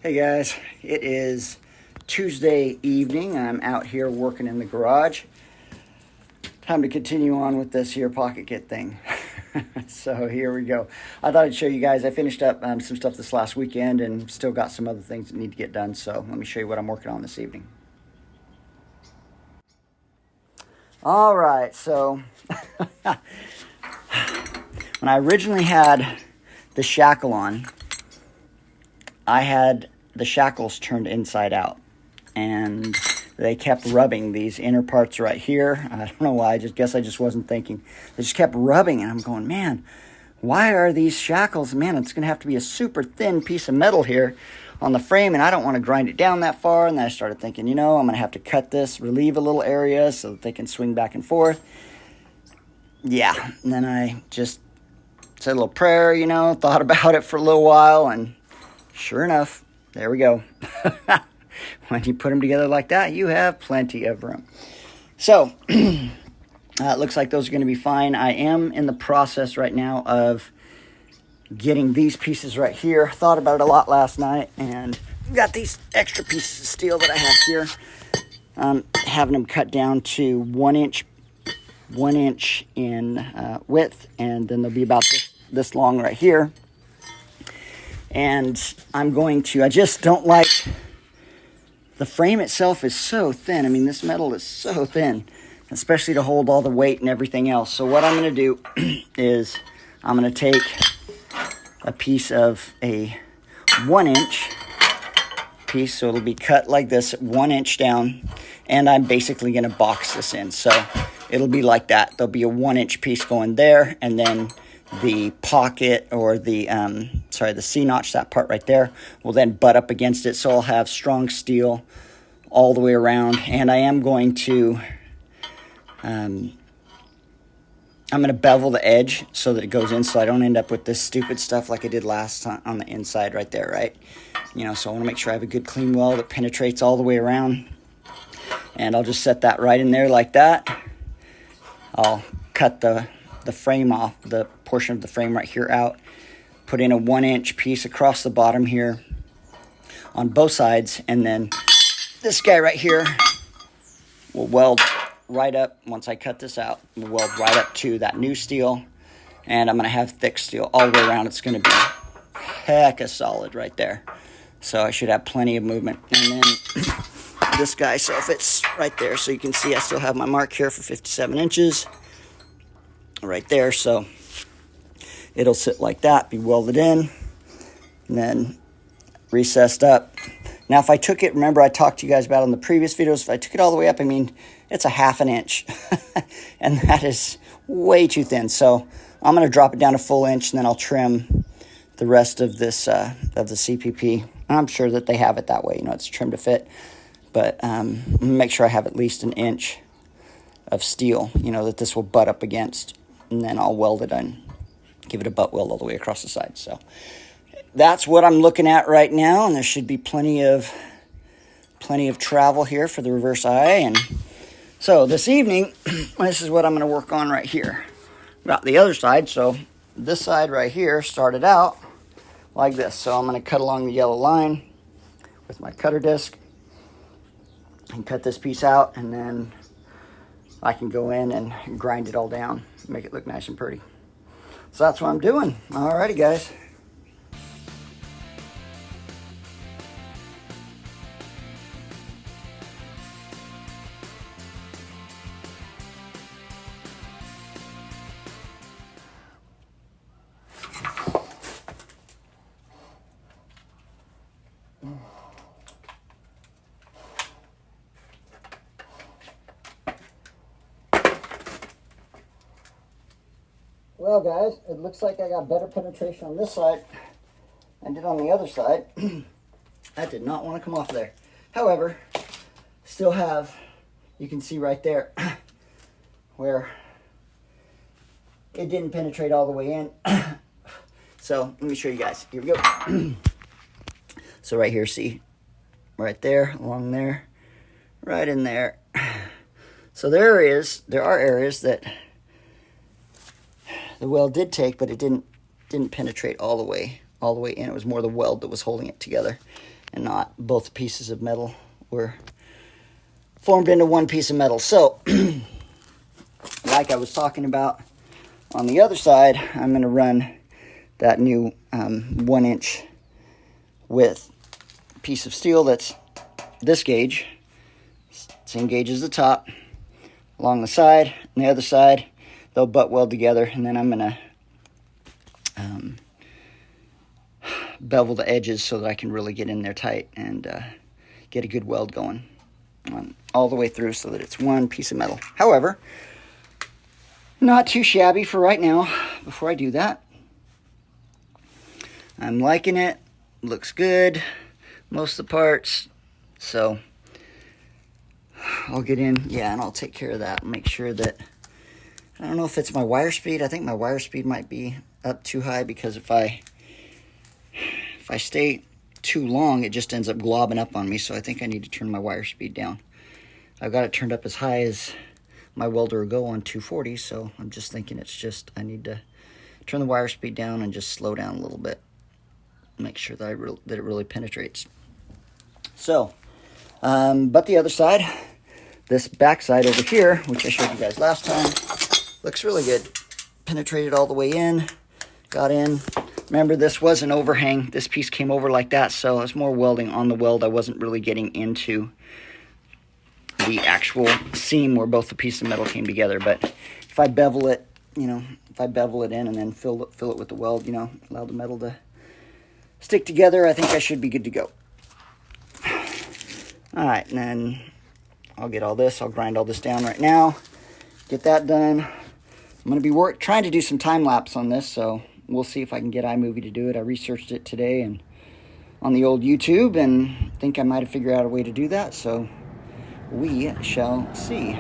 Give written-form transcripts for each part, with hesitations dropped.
Hey guys, it is Tuesday evening. I'm out here working in the garage. Time to continue on with this here pocket kit thing. So here we go. I thought I'd show you guys. I finished up some stuff this last weekend and still got some other things that need to get done. So let me show you what I'm working on this evening. All right, so when I originally had the shackle on, I had the shackles turned inside out, and they kept rubbing these inner parts right here. I don't know why, I guess I just wasn't thinking. They just kept rubbing, and I'm going, man, why are these shackles? Man, it's going to have to be a super thin piece of metal here on the frame, and I don't want to grind it down that far. And then I started thinking, I'm going to have to cut this, relieve a little area so that they can swing back and forth. Yeah, and then I just said a little prayer, thought about it for a little while, and sure enough, there we go. When you put them together like that, you have plenty of room. So, it looks like those are going to be fine. I am in the process right now of getting these pieces right here. Thought about it a lot last night, and got these extra pieces of steel that I have here. Having them cut down to 1 inch in width, and then they'll be about this long right here. And I'm going to, I just don't like, the frame itself is so thin. I mean, this metal is so thin, especially to hold all the weight and everything else. So what I'm going to do is I'm going to take a piece of a 1 inch piece. So it'll be cut like this, 1 inch down. And I'm basically going to box this in. So it'll be like that. There'll be a 1 inch piece going there, and then the pocket, or the C-notch, that part right there, will then butt up against it. So I'll have strong steel all the way around. And I am going to, I'm going to bevel the edge so that it goes in, so I don't end up with this stupid stuff like I did last time on the inside right there, right? So I want to make sure I have a good clean weld that penetrates all the way around. And I'll just set that right in there like that. I'll cut the frame off, the portion of the frame right here out, put in a 1 inch piece across the bottom here on both sides, and then this guy right here will weld right up. Once I cut this out, we'll weld right up to that new steel, and I'm going to have thick steel all the way around. It's going to be hecka solid right there, so I should have plenty of movement. And then this guy, so if it's right there, so you can see I still have my mark here for 57 inches right there, so it'll sit like that, be welded in, and then recessed up. Now if I took it, remember I talked to you guys about in the previous videos, if I took it all the way up, I mean, it's a 1/2 inch, and that is way too thin. So I'm going to drop it down a full inch, and then I'll trim the rest of this, of the CPP. I'm sure that they have it that way, it's trimmed to fit, but I'm going to make sure I have at least 1 inch of steel, that this will butt up against, and then I'll weld it in, give it a butt weld all the way across the side. So that's what I'm looking at right now, and there should be plenty of travel here for the reverse eye. And so this evening, this is what I'm going to work on right here. Got the other side, so this side right here started out like this. So I'm going to cut along the yellow line with my cutter disc and cut this piece out, and then I can go in and grind it all down, make it look nice and pretty. So that's what I'm doing. Alrighty, guys. Well, guys, it looks like I got better penetration on this side than I did on the other side. That did not want to come off there. However, still have, you can see right there where it didn't penetrate all the way in. So let me show you guys. Here we go. So right here, see, right there, along there, right in there. So there are areas that the weld did take, but it didn't penetrate all the way in. It was more the weld that was holding it together. and not both pieces of metal were formed into one piece of metal. So, like I was talking about on the other side, I'm going to run that new 1-inch width piece of steel that's this gauge, same gauge as the top, along the side and the other side. They'll butt weld together, and then I'm going to bevel the edges so that I can really get in there tight and get a good weld going all the way through so that it's one piece of metal. However, not too shabby for right now. Before I do that, I'm liking it. Looks good, most of the parts. So I'll get in, yeah, and I'll take care of that and make sure that, I don't know if it's my wire speed. I think my wire speed might be up too high, because if I stay too long, it just ends up globbing up on me. So I think I need to turn my wire speed down. I've got it turned up as high as my welder will go on 240, so I'm just thinking it's just, I need to turn the wire speed down and just slow down a little bit. Make sure that it really penetrates. So, but the other side, this back side over here, which I showed you guys last time, looks really good. Penetrated all the way in, got in. Remember, this was an overhang. This piece came over like that, so I was more welding on the weld. I wasn't really getting into the actual seam where both the pieces of metal came together. But if I bevel it, you know, if I bevel it in and then fill it with the weld, you know, allow the metal to stick together, I think I should be good to go. All right, and then I'll get all this. I'll grind all this down right now. Get that done. I'm going to be trying to do some time lapse on this, so we'll see if I can get iMovie to do it. I researched it today and on the old YouTube, and think I might have figured out a way to do that. So we shall see.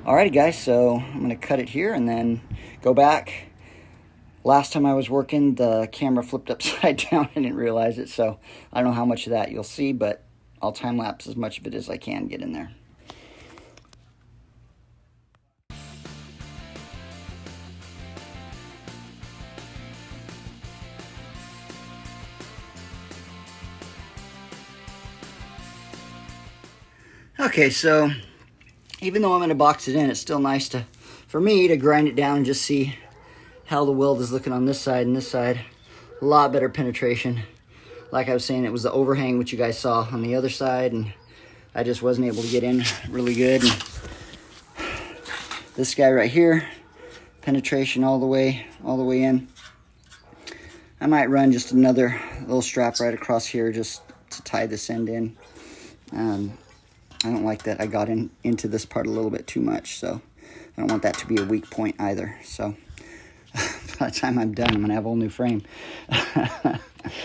Alrighty, guys. So I'm going to cut it here and then go back. Last time I was working, the camera flipped upside down. I didn't realize it, so I don't know how much of that you'll see, but I'll time lapse as much of it as I can get in there. Okay, so even though I'm going to box it in, it's still nice for me to grind it down and just see how the weld is looking on this side and this side. A lot better penetration. Like I was saying, it was the overhang which you guys saw on the other side, and I just wasn't able to get in really good. And this guy right here, penetration all the way in. I might run just another little strap right across here just to tie this end in. I don't like that I got into this part a little bit too much, so I don't want that to be a weak point either. So by the time I'm done, I'm going to have a whole new frame.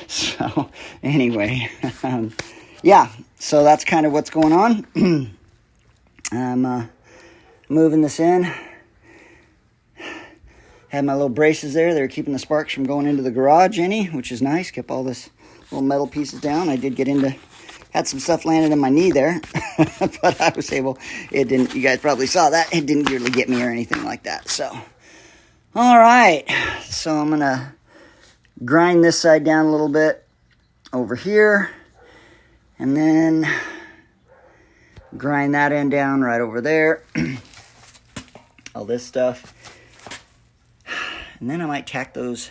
So anyway, yeah, so that's kind of what's going on. I'm moving this in. Had my little braces there. They were keeping the sparks from going into the garage any, which is nice. Kept all this little metal pieces down. I did get had some stuff landed on my knee there, but I was able, it didn't, you guys probably saw that, it didn't really get me or anything like that. So, all right, so I'm going to grind this side down a little bit over here, and then grind that end down right over there, all this stuff, and then I might tack those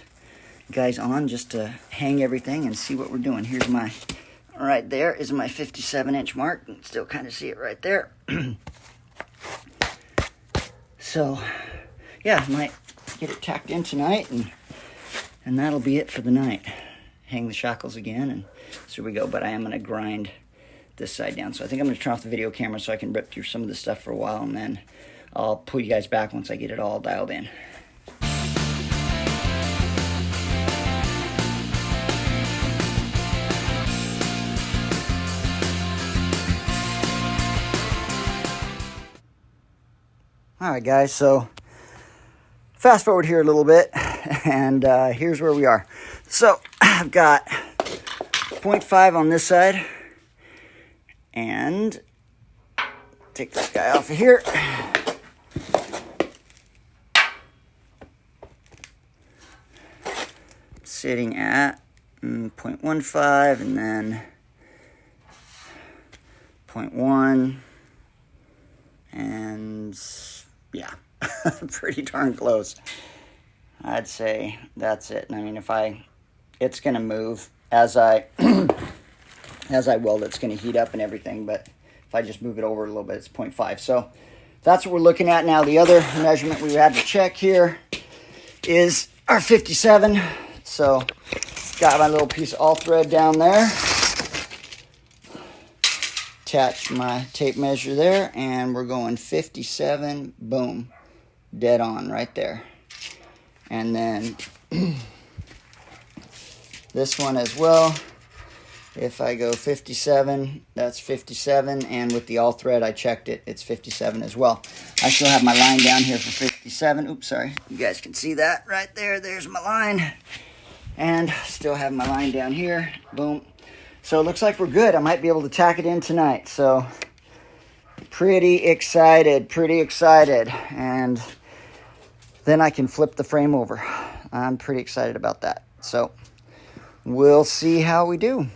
guys on just to hang everything and see what we're doing. Here's my, right there is my 57-inch mark. You can still kind of see it right there. So, yeah, I might get it tacked in tonight, and that'll be it for the night. Hang the shackles again, and so we go. But I am going to grind this side down. So I think I'm going to turn off the video camera so I can rip through some of this stuff for a while, and then I'll pull you guys back once I get it all dialed in. Alright guys, so fast forward here a little bit, and here's where we are. So I've got 0.5 on this side, and take this guy off of here. Sitting at 0.15 and then 0.1, and yeah, pretty darn close. I'd say that's it. And I mean, it's going to move as I weld, it's going to heat up and everything, but if I just move it over a little bit, it's 0.5. So that's what we're looking at now. The other measurement we had to check here is our 57. So got my little piece of all thread down there. Attach my tape measure there, and we're going 57. Boom. Dead on right there. And then this one as well. If I go 57, that's 57, and with the all thread I checked it, it's 57 as well. I still have my line down here for 57. Oops, sorry. You guys can see that right there. There's my line. And still have my line down here. Boom. So it looks like we're good. I might be able to tack it in tonight. So pretty excited. And then I can flip the frame over. I'm pretty excited about that. So we'll see how we do.